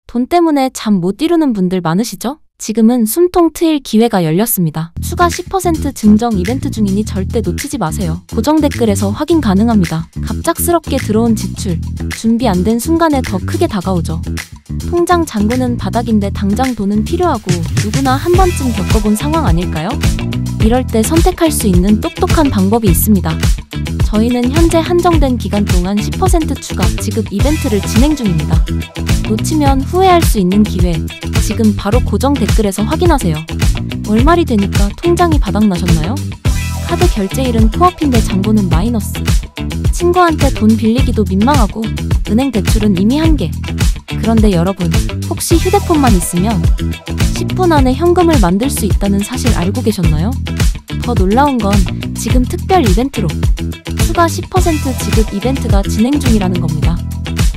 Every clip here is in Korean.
돈 때문에 잠 못 이루는 분들 많으시죠? 지금은 숨통 트일 기회가 열렸습니다. 추가 10% 증정 이벤트 중이니 절대 놓치지 마세요. 고정 댓글에서 확인 가능합니다. 갑작스럽게 들어온 지출, 준비 안 된 순간에 더 크게 다가오죠. 통장 잔고는 바닥인데 당장 돈은 필요하고 누구나 한 번쯤 겪어본 상황 아닐까요? 이럴 때 선택할 수 있는 똑똑한 방법이 있습니다. 저희는 현재 한정된 기간 동안 10% 추가 지급 이벤트를 진행 중입니다. 놓치면 후회할 수 있는 기회, 지금 바로 고정 댓글에서 확인하세요. 월말이 되니까 통장이 바닥나셨나요? 카드 결제일은 코앞인데 잔고는 마이너스. 친구한테 돈 빌리기도 민망하고 은행 대출은 이미 한계. 그런데 여러분, 혹시 휴대폰만 있으면 10분 안에 현금을 만들 수 있다는 사실 알고 계셨나요? 더 놀라운 건 지금 특별 이벤트로 추가 10% 지급 이벤트가 진행 중이라는 겁니다.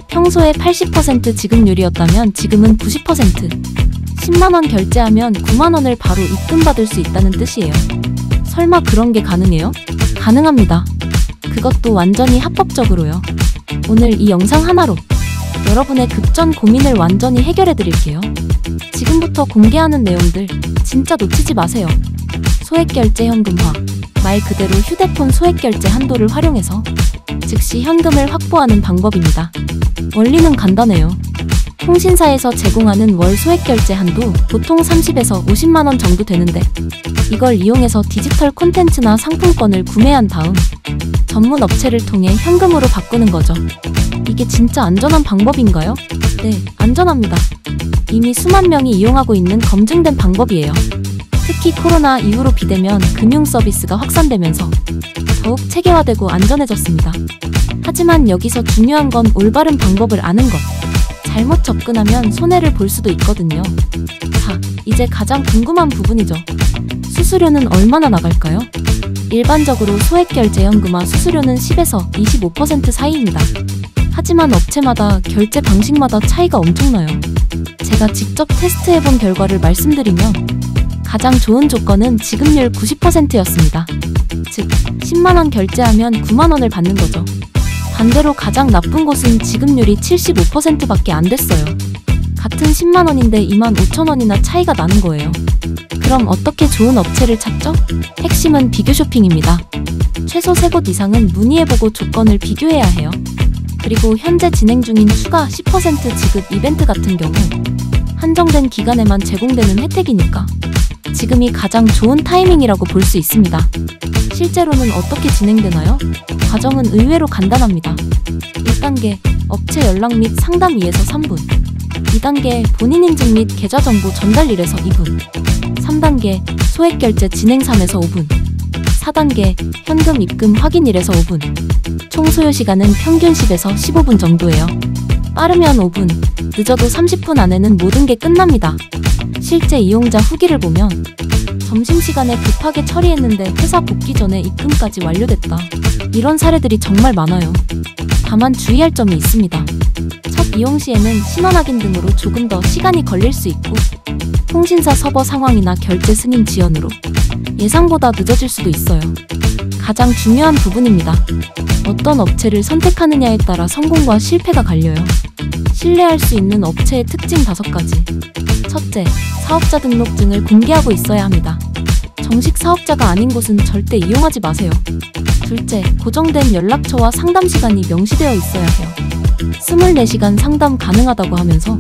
평소에 80% 지급률이었다면 지금은 90%. 10만원 결제하면 9만원을 바로 입금받을 수 있다는 뜻이에요. 설마 그런 게 가능해요? 가능합니다. 그것도 완전히 합법적으로요. 오늘 이 영상 하나로 여러분의 급전 고민을 완전히 해결해드릴게요. 지금부터 공개하는 내용들 진짜 놓치지 마세요. 소액결제 현금화, 말 그대로 휴대폰 소액결제 한도를 활용해서 즉시 현금을 확보하는 방법입니다. 원리는 간단해요. 통신사에서 제공하는 월 소액결제 한도 보통 30에서 50만원 정도 되는데 이걸 이용해서 디지털 콘텐츠나 상품권을 구매한 다음 전문 업체를 통해 현금으로 바꾸는 거죠. 이게 진짜 안전한 방법인가요? 네, 안전합니다. 이미 수만 명이 이용하고 있는 검증된 방법이에요. 특히 코로나 이후로 비대면 금융 서비스가 확산되면서 더욱 체계화되고 안전해졌습니다. 하지만 여기서 중요한 건 올바른 방법을 아는 것. 잘못 접근하면 손해를 볼 수도 있거든요. 자, 이제 가장 궁금한 부분이죠. 수수료는 얼마나 나갈까요? 일반적으로 소액결제 현금화 수수료는 10에서 25% 사이입니다. 하지만 업체마다 결제 방식마다 차이가 엄청나요. 제가 직접 테스트해본 결과를 말씀드리면 가장 좋은 조건은 지급률 90%였습니다. 즉, 10만원 결제하면 9만원을 받는 거죠. 반대로 가장 나쁜 곳은 지급률이 75%밖에 안 됐어요. 같은 10만원인데 25,000원이나 차이가 나는 거예요. 그럼 어떻게 좋은 업체를 찾죠? 핵심은 비교 쇼핑입니다. 최소 3곳 이상은 문의해보고 조건을 비교해야 해요. 그리고 현재 진행 중인 추가 10% 지급 이벤트 같은 경우 한정된 기간에만 제공되는 혜택이니까 지금이 가장 좋은 타이밍이라고 볼 수 있습니다. 실제로는 어떻게 진행되나요? 과정은 의외로 간단합니다. 1단계, 업체 연락 및 상담 2에서 3분. 2단계, 본인 인증 및 계좌 정보 전달 1에서 2분. 3단계, 소액결제 진행 3에서 5분. 4단계, 현금 입금 확인 1에서 5분. 총 소요 시간은 평균 10에서 15분 정도예요. 빠르면 5분, 늦어도 30분 안에는 모든 게 끝납니다. 실제 이용자 후기를 보면 점심시간에 급하게 처리했는데 회사 복귀 전에 입금까지 완료됐다. 이런 사례들이 정말 많아요. 다만 주의할 점이 있습니다. 첫 이용 시에는 신원 확인 등으로 조금 더 시간이 걸릴 수 있고 통신사 서버 상황이나 결제 승인 지연으로 예상보다 늦어질 수도 있어요. 가장 중요한 부분입니다. 어떤 업체를 선택하느냐에 따라 성공과 실패가 갈려요. 신뢰할 수 있는 업체의 특징 5가지. 첫째, 사업자 등록증을 공개하고 있어야 합니다. 정식 사업자가 아닌 곳은 절대 이용하지 마세요. 둘째, 고정된 연락처와 상담 시간이 명시되어 있어야 해요. 24시간 상담 가능하다고 하면서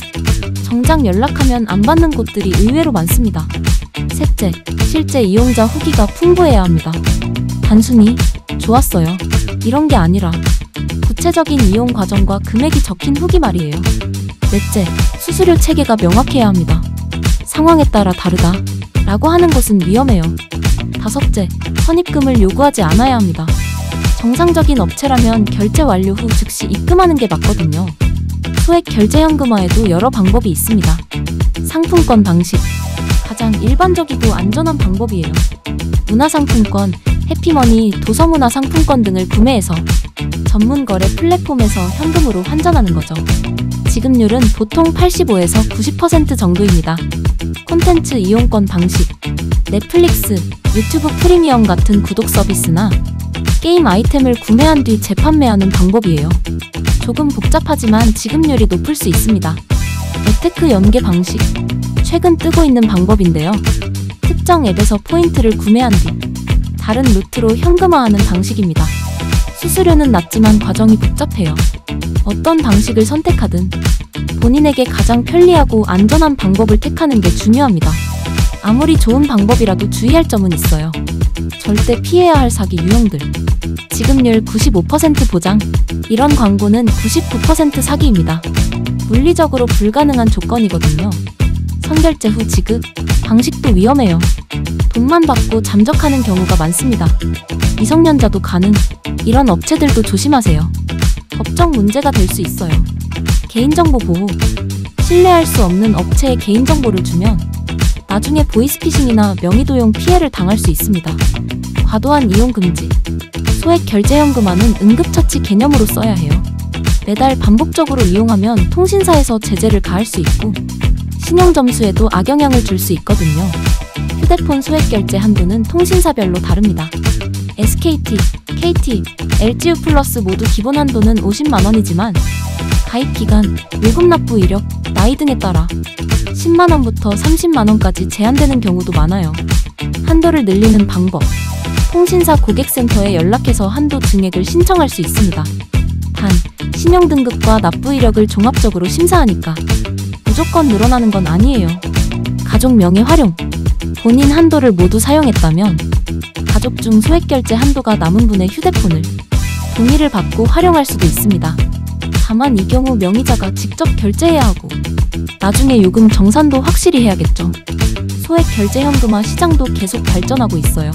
정작 연락하면 안 받는 곳들이 의외로 많습니다. 셋째, 실제 이용자 후기가 풍부해야 합니다. 단순히 좋았어요, 이런 게 아니라 구체적인 이용 과정과 금액이 적힌 후기 말이에요. 넷째, 수수료 체계가 명확해야 합니다. 상황에 따라 다르다 라고 하는 곳은 위험해요. 다섯째, 선입금을 요구하지 않아야 합니다. 정상적인 업체라면 결제 완료 후 즉시 입금하는 게 맞거든요. 소액 결제 현금화에도 여러 방법이 있습니다. 상품권 방식, 가장 일반적이고 안전한 방법이에요. 문화상품권, 해피머니, 도서문화상품권 등을 구매해서 전문 거래 플랫폼에서 현금으로 환전하는 거죠. 지급률은 보통 85에서 90% 정도입니다. 콘텐츠 이용권 방식, 넷플릭스, 유튜브 프리미엄 같은 구독 서비스나 게임 아이템을 구매한 뒤 재판매하는 방법이에요. 조금 복잡하지만 지급률이 높을 수 있습니다. 앱테크 연계 방식. 최근 뜨고 있는 방법인데요. 특정 앱에서 포인트를 구매한 뒤 다른 루트로 현금화하는 방식입니다. 수수료는 낮지만 과정이 복잡해요. 어떤 방식을 선택하든 본인에게 가장 편리하고 안전한 방법을 택하는 게 중요합니다. 아무리 좋은 방법이라도 주의할 점은 있어요. 절대 피해야 할 사기 유형들. 지급률 95% 보장. 이런 광고는 99% 사기입니다. 물리적으로 불가능한 조건이거든요. 선결제 후 지급. 방식도 위험해요. 돈만 받고 잠적하는 경우가 많습니다. 미성년자도 가능. 이런 업체들도 조심하세요. 법적 문제가 될 수 있어요. 개인정보 보호. 신뢰할 수 없는 업체에 개인정보를 주면 나중에 보이스피싱이나 명의도용 피해를 당할 수 있습니다. 과도한 이용 금지. 소액 결제현금화는 응급처치 개념으로 써야 해요. 매달 반복적으로 이용하면 통신사에서 제재를 가할 수 있고 신용점수에도 악영향을 줄 수 있거든요. 휴대폰 소액결제 한도는 통신사별로 다릅니다. SKT, KT, LGU 플러스 모두 기본 한도는 50만원이지만 가입 기간, 요금 납부 이력, 나이 등에 따라 10만원부터 30만원까지 제한되는 경우도 많아요. 한도를 늘리는 방법. 통신사 고객센터에 연락해서 한도 증액을 신청할 수 있습니다. 단, 신용등급과 납부 이력을 종합적으로 심사하니까 무조건 늘어나는 건 아니에요. 가족 명의 활용. 본인 한도를 모두 사용했다면 가족 중 소액결제 한도가 남은 분의 휴대폰을 동의를 받고 활용할 수도 있습니다. 다만 이 경우 명의자가 직접 결제해야 하고 나중에 요금 정산도 확실히 해야겠죠. 소액 결제 현금화 시장도 계속 발전하고 있어요.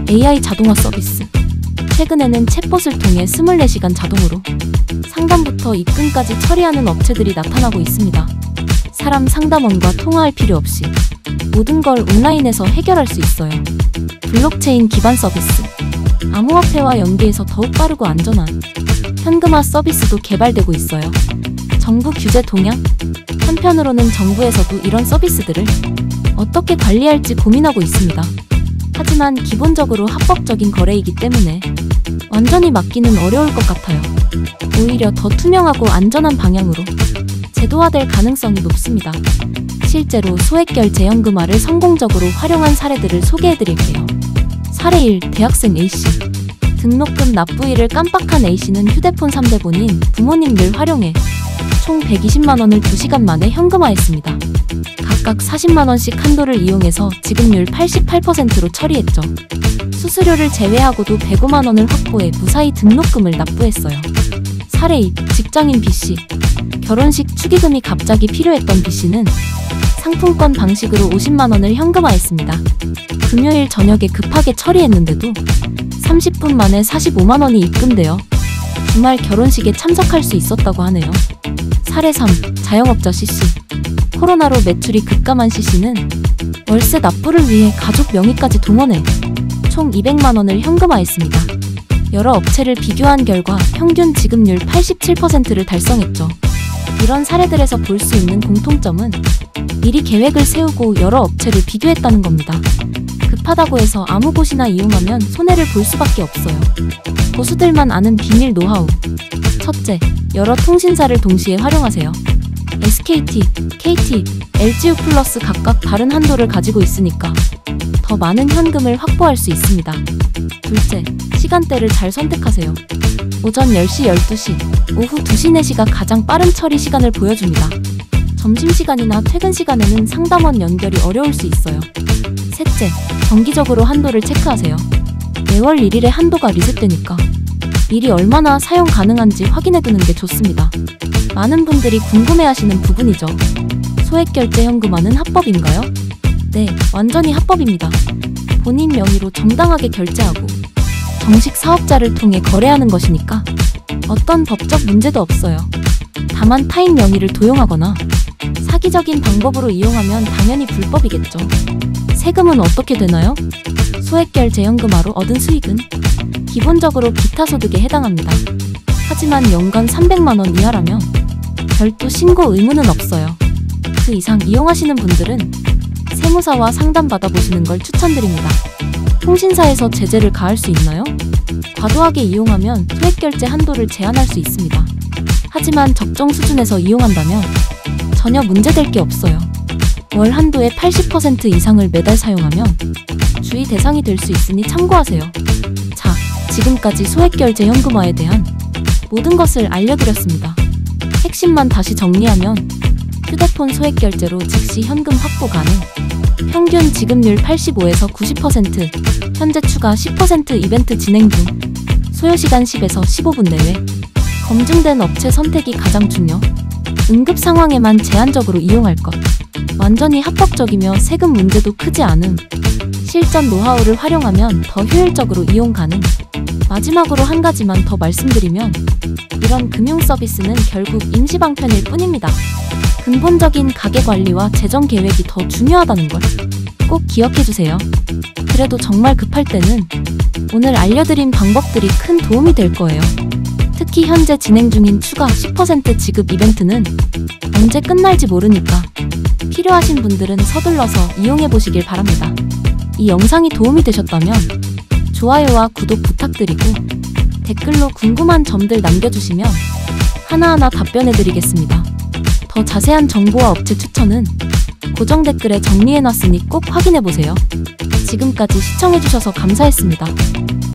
AI 자동화 서비스. 최근에는 챗봇을 통해 24시간 자동으로 상담부터 입금까지 처리하는 업체들이 나타나고 있습니다. 사람 상담원과 통화할 필요 없이 모든 걸 온라인에서 해결할 수 있어요. 블록체인 기반 서비스. 암호화폐와 연계해서 더욱 빠르고 안전한 현금화 서비스도 개발되고 있어요. 정부 규제 동향? 한편으로는 정부에서도 이런 서비스들을 어떻게 관리할지 고민하고 있습니다. 하지만 기본적으로 합법적인 거래이기 때문에 완전히 막기는 어려울 것 같아요. 오히려 더 투명하고 안전한 방향으로 제도화될 가능성이 높습니다. 실제로 소액결제 현금화를 성공적으로 활용한 사례들을 소개해드릴게요. 사례 1. 대학생 A씨. 등록금 납부일을 깜빡한 A씨는 휴대폰 3대본인 부모님들 활용해 총 120만원을 2시간 만에 현금화했습니다. 각각 40만원씩 한도를 이용해서 지급률 88%로 처리했죠. 수수료를 제외하고도 105만원을 확보해 무사히 등록금을 납부했어요. 사례 2. 직장인 B씨. 결혼식 축의금이 갑자기 필요했던 B씨는 상품권 방식으로 50만원을 현금화했습니다. 금요일 저녁에 급하게 처리했는데도 30분 만에 45만원이 입금되어 주말 결혼식에 참석할 수 있었다고 하네요. 사례 3. 자영업자 C씨. 코로나로 매출이 급감한 C씨는 월세 납부를 위해 가족 명의까지 동원해 총 200만원을 현금화했습니다. 여러 업체를 비교한 결과 평균 지급률 87%를 달성했죠. 이런 사례들에서 볼 수 있는 공통점은 미리 계획을 세우고 여러 업체를 비교했다는 겁니다. 급하다고 해서 아무 곳이나 이용하면 손해를 볼 수밖에 없어요. 고수들만 아는 비밀 노하우. 첫째, 여러 통신사를 동시에 활용하세요. SKT, KT, LGU 플러스 각각 다른 한도를 가지고 있으니까 더 많은 현금을 확보할 수 있습니다. 둘째, 시간대를 잘 선택하세요. 오전 10시, 12시, 오후 2시, 4시가 가장 빠른 처리 시간을 보여줍니다. 점심시간이나 퇴근 시간에는 상담원 연결이 어려울 수 있어요. 셋째, 정기적으로 한도를 체크하세요. 매월 1일에 한도가 리셋되니까 미리 얼마나 사용 가능한지 확인해두는 게 좋습니다. 많은 분들이 궁금해하시는 부분이죠. 소액결제 현금화는 합법인가요? 네, 완전히 합법입니다. 본인 명의로 정당하게 결제하고 정식 사업자를 통해 거래하는 것이니까 어떤 법적 문제도 없어요. 다만 타인 명의를 도용하거나 사기적인 방법으로 이용하면 당연히 불법이겠죠. 세금은 어떻게 되나요? 소액결제 현금화로 얻은 수익은 기본적으로 기타 소득에 해당합니다. 하지만 연간 300만원 이하라면 별도 신고 의무는 없어요. 그 이상 이용하시는 분들은 세무사와 상담 받아보시는 걸 추천드립니다. 통신사에서 제재를 가할 수 있나요? 과도하게 이용하면 소액결제 한도를 제한할 수 있습니다. 하지만 적정 수준에서 이용한다면 전혀 문제될 게 없어요. 월 한도의 80% 이상을 매달 사용하면 주의 대상이 될 수 있으니 참고하세요. 자, 지금까지 소액결제 현금화에 대한 모든 것을 알려드렸습니다. 핵심만 다시 정리하면 휴대폰 소액결제로 즉시 현금 확보 가능, 평균 지급률 85에서 90%, 현재 추가 10% 이벤트 진행 중, 소요시간 10에서 15분 내외, 검증된 업체 선택이 가장 중요, 응급 상황에만 제한적으로 이용할 것, 완전히 합법적이며 세금 문제도 크지 않음, 실전 노하우를 활용하면 더 효율적으로 이용 가능. 마지막으로 한 가지만 더 말씀드리면 이런 금융 서비스는 결국 임시방편일 뿐입니다. 근본적인 가계관리와 재정 계획이 더 중요하다는 걸 꼭 기억해주세요. 그래도 정말 급할 때는 오늘 알려드린 방법들이 큰 도움이 될 거예요. 특히 현재 진행 중인 추가 10% 지급 이벤트는 언제 끝날지 모르니까 필요하신 분들은 서둘러서 이용해보시길 바랍니다. 이 영상이 도움이 되셨다면 좋아요와 구독 부탁드리고 댓글로 궁금한 점들 남겨주시면 하나하나 답변해드리겠습니다. 더 자세한 정보와 업체 추천은 고정 댓글에 정리해놨으니 꼭 확인해보세요. 지금까지 시청해주셔서 감사했습니다.